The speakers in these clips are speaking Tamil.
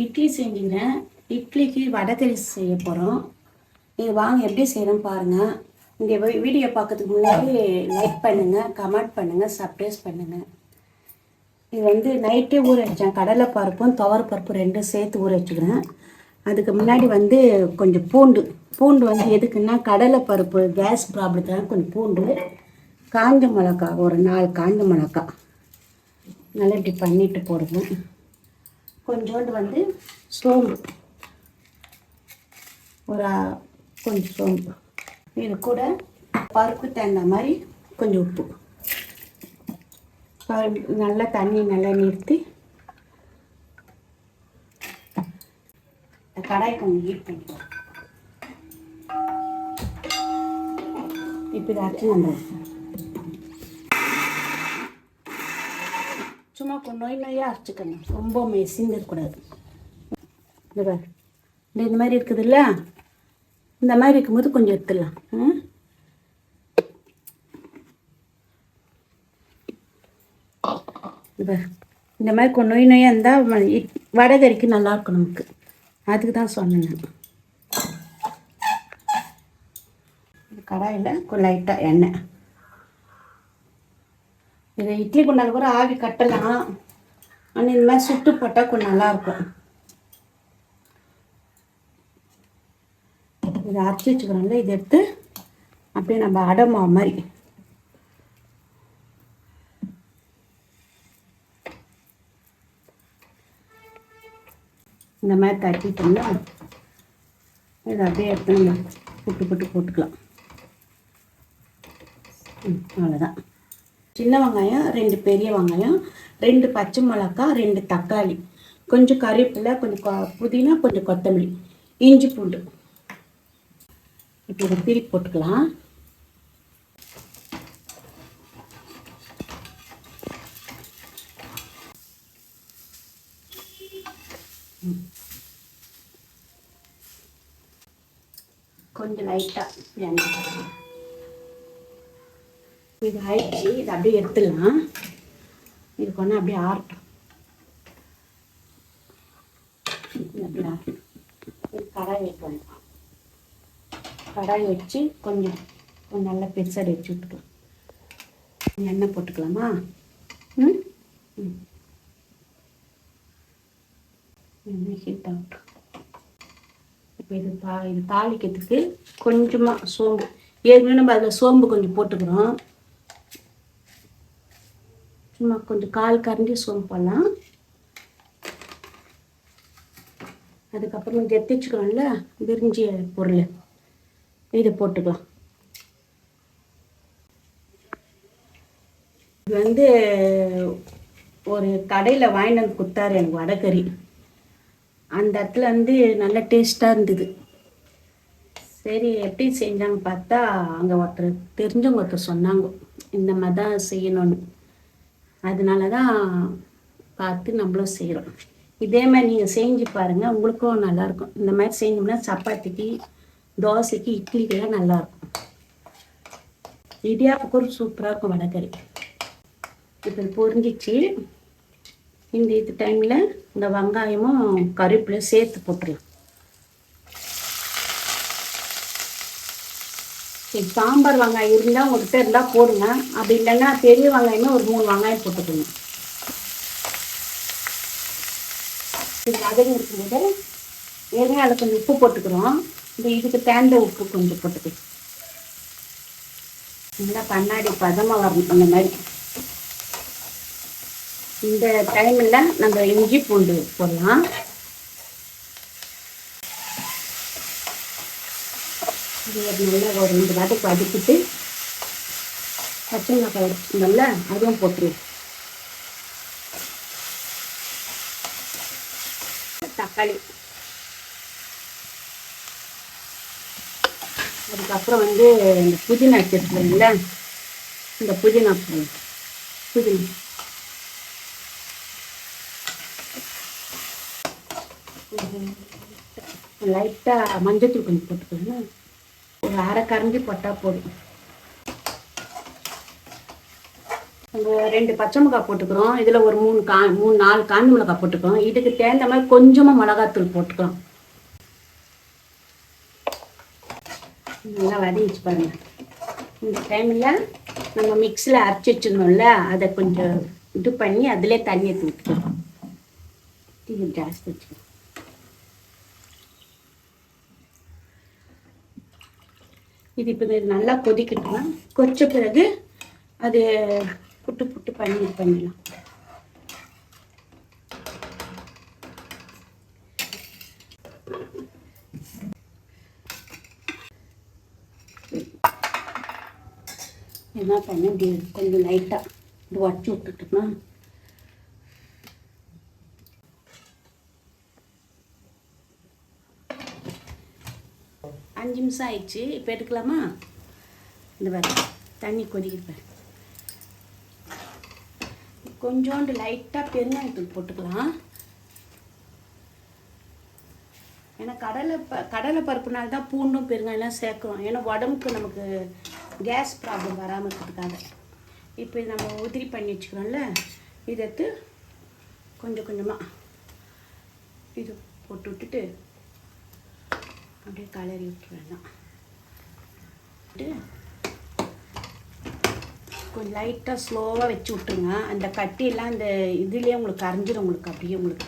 இட்லி செஞ்சுக்கிறேன். இட்லிக்கு வடைக்கறி செய்ய போகிறோம். இது வாங்க எப்படி செய்கிறோம் பாருங்கள். இந்த வீடியோ பார்க்கறதுக்கு முன்னாடி லைக் பண்ணுங்கள், கமெண்ட் பண்ணுங்கள், சப்ஸ்கிரைப் பண்ணுங்கள். இது வந்து நைட்டே ஊற வச்சேன். கடலைப்பருப்பும் துவரப்பருப்பு ரெண்டும் சேர்த்து ஊற வச்சுக்கிறேன். அதுக்கு முன்னாடி வந்து கொஞ்சம் பூண்டு வந்து எதுக்குன்னா கடலைப்பருப்பு கேஸ் ப்ராப்ளத்துக்கு கொஞ்சம் பூண்டு, காஞ்ச மிளகா ஒரு 4 காஞ்ச மிளகா நல்லா இப்படி பண்ணிட்டு போடுவேன். கொஞ்சோண்டு வந்து சோம்பு கொஞ்சம் சோம்பு, இது கூட பருப்பு தகுந்த மாதிரி கொஞ்சம் உப்பு, நல்லா தண்ணி நல்லா நிறுத்தி கடாய் கொஞ்சம் ஹீட் பண்ணிக்கலாம். இப்போ இதாச்சும் நம்ம சும்மா நொய்யாக அரைச்சிக்கணும், ரொம்ப மெசிந்து இருக்கக்கூடாது. இந்த மாதிரி இருக்குதுல்ல, இந்த மாதிரி இருக்கும்போது கொஞ்சம் எடுத்துடலாம். இந்த மாதிரி கொஞ்சம் நொய்யாக இருந்தால் வடைகறிக்கு நல்லாயிருக்கும் நமக்கு. அதுக்கு தான் சொன்னேன். கடாயில் கொஞ்சம் லைட்டாக எண்ணெய், இதை இட்லி குண்டால் கூட ஆவி கட்டலாம். ஆனால் இந்த மாதிரி சுட்டு போட்டால் கொஞ்சம் நல்லாயிருக்கும். இதை அரைச்சி வச்சுக்கிறோம்ல, இதை எடுத்து அப்படியே நம்ம அடை மாவு மாதிரி இந்த மாதிரி தட்டிட்டோம்னா இதை அப்படியே எடுத்து நம்ம போட்டுக்கலாம். அவ்வளோதான். சின்ன வெங்காயம் 2 பெரிய வெங்காயம், 2 பச்சை மிளகாய், 2 தக்காளி, கொஞ்சம் கறிவேப்பிலை, கொஞ்சம் புதினா, கொஞ்சம் கொத்தமல்லி, இஞ்சி பூண்டு. இப்போ இதை திருப்பி போட்டுக்கலாம். கொஞ்சம் லைட்டாக எண்ணெய் இது ஆயிடுச்சு. இதை அப்படியே எடுத்துடலாம். இது கொஞ்சம் அப்படியே ஆறட்டும். அப்படியே ஆறட்டும். கடாய் வைக்கணும். கடாய் வச்சு கொஞ்சம் நல்லா பெருசாக வச்சு விட்டுக்கலாம். எண்ணெய் போட்டுக்கலாமா? எண்ணெய் ஹீட் ஆகட்டும். இப்போ இது தாளிக்கிறதுக்கு கொஞ்சமாக சோம்பு, ஏற்கனவே நம்ம அதில் சோம்பு கொஞ்சம் போட்டுக்கிறோம். சும்மா கொஞ்சம் 1/4 கரண்டி சோம்பு போடலாம். அதுக்கப்புறம் எடுத்து வச்சுக்கிறோம்ல பிரிஞ்சி பொருள், இதை போட்டுக்கலாம். இது வந்து ஒரு கடையில் வாங்கிட்டு வந்து கொடுத்தாரு எனக்கு வடைக்கறி. அந்த இடத்துல வந்து நல்ல டேஸ்ட்டாக இருந்தது. சரி எப்படி செஞ்சாங்க பார்த்தா, அங்கே தெரிஞ்சவங்க ஒருத்தர் சொன்னாங்க இந்த மாதிரி தான் செய்யணும்னு. அதனால தான் பார்த்து நம்மளும் செய்கிறோம். இதே மாதிரி நீங்கள் செஞ்சு பாருங்கள், உங்களுக்கும் நல்லாயிருக்கும். இந்த மாதிரி செஞ்சோம்னா சப்பாத்திக்கு, தோசைக்கு, இட்லிக்கெல்லாம் நல்லாயிருக்கும். இடியாப்பக்கூட சூப்பராக இருக்கும் வடைக்கறி. இப்போ பொரிஞ்சிச்சு. இந்த டைமில் இந்த வெங்காயமும் கறிவேப்பிலையும் சேர்த்து போட்டுடலாம். சாம்பார் வெங்காயம் இருந்தால் உங்கள்கிட்ட இருந்தால் போடுங்க. அப்படி இல்லைன்னா பெரிய வெங்காயமே ஒரு 3 வெங்காயம் போட்டுக்கணும். இது வதங்கி இருக்கும்போது ஏற்கனவே அதில் கொஞ்சம் உப்பு போட்டுக்கிறோம். இதுக்கு தேர்ந்த உப்பு கொஞ்சம் போட்டுக்கலாம். நல்லா கண்ணாடி பதமாக வரணும். அந்த மாதிரி இந்த டைமில் நம்ம இஞ்சி பூண்டு போடலாம். நல்லா ஒரு 2 வாட்டுக்கு வதக்கிட்டு பச்சை மிளகாய் வச்சுக்கோங்கல்ல, அதுவும் போட்டுருவோம். தக்காளி, அதுக்கப்புறம் வந்து இந்த புதினா வச்சுருக்கோம்ல, இந்த புதினா லைட்டாக மஞ்சத்தூள் கொஞ்சம் போட்டுக்கோங்க. ஒரு 1/2 கரண்டி போட்டால் போதும். நம்ம 2 பச்சை மிளகாய் போட்டுக்கிறோம். இதில் ஒரு 3-4 காஞ்ச மிளகாய் போட்டுக்கிறோம். இதுக்கு தேர்ந்த மாதிரி கொஞ்சமாக மிளகாத்தூள் போட்டுக்கலாம். நல்லா வதங்கிச்சு பாருங்க. இந்த டைமில் நம்ம மிக்ஸியில் அரைச்சி வச்சுருந்தோம்ல, அதை கொஞ்சம் இது பண்ணி அதிலே தண்ணி எடுத்து விட்டுக்கலாம். இது ஜாஸ்தி வச்சுக்கலாம். இது இப்போ நல்லா கொதிக்கட்டும். கொதிச்ச பிறகு அது புட்டு பண்ணிடலாம். என்ன பண்ண கொஞ்சம் லைட்டாக இது வச்சு விட்டுட்டோம்னா அஞ்சு நிமிஷம் ஆயிடுச்சு. இப்போ எடுக்கலாமா? இந்த வேறு தண்ணி கொதிக்கிட்டு கொஞ்சோண்டு லைட்டாக பெருங்காயத்தூள் போட்டுக்கலாம். ஏன்னா கடலை பருப்புனால தான் பூண்டும் பெருங்காயெல்லாம் சேர்க்குறோம். ஏன்னா உடம்புக்கு நமக்கு கேஸ் ப்ராப்ளம் வராமல் இருக்கிறதுக்காக. இப்போ நம்ம உதிரி பண்ணி வச்சுக்கிறோம்ல, இதை எடுத்து கொஞ்சம் கொஞ்சமாக இது போட்டு விட்டுட்டு அப்படியே கலரி விட்டுருவேன். கொஞ்சம் லைட்டாக ஸ்லோவாக வச்சு விட்டுருங்க. அந்த கட்டியெல்லாம் அந்த இதுலேயே உங்களுக்கு கரைஞ்சிடும். உங்களுக்கு அப்படியே உங்களுக்கு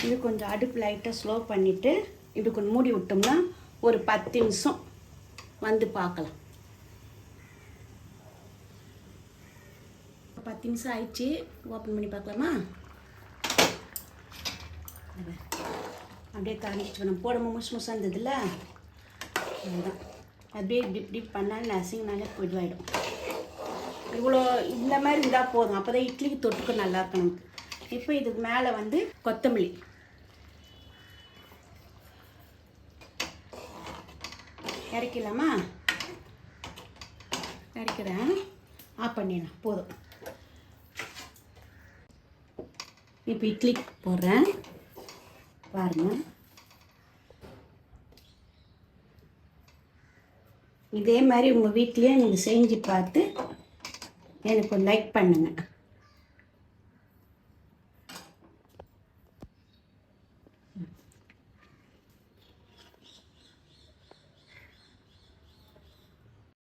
இது கொஞ்சம் அடுப்பு லைட்டாக ஸ்லோ பண்ணிவிட்டு இது கொஞ்சம் மூடி விட்டோம்னா ஒரு 10 நிமிஷம் வந்து பார்க்கலாம். 10 நிமிஷம் ஆயிடுச்சு. ஓப்பன் பண்ணி பார்க்கலாமா? அப்படியே கரைஞ்சிச்சு. நம்ம போட முழுசாக இருந்ததில்ல, அதுதான் அப்படியே இப்படி பண்ணாலும் நசிங்கனாலே இதுவாகிடும். இவ்வளோ இந்த மாதிரி இருந்தால் போதும். அப்போ தான் இட்லிக்கு தொட்டுக்க நல்லாயிருக்கும் நமக்கு. இப்போ இதுக்கு மேலே வந்து கொத்தமல்லி இறக்கலாமா? இறக்கிறேன். ஆஃப் பண்ணிடலாம். போதும். இப்போ இட்லி போடுறேன் பாருங்கள். இதே மாதிரி உங்கள் வீட்லேயே நீங்கள் செஞ்சு பார்த்து எனக்கு லைக் பண்ணுங்கள்.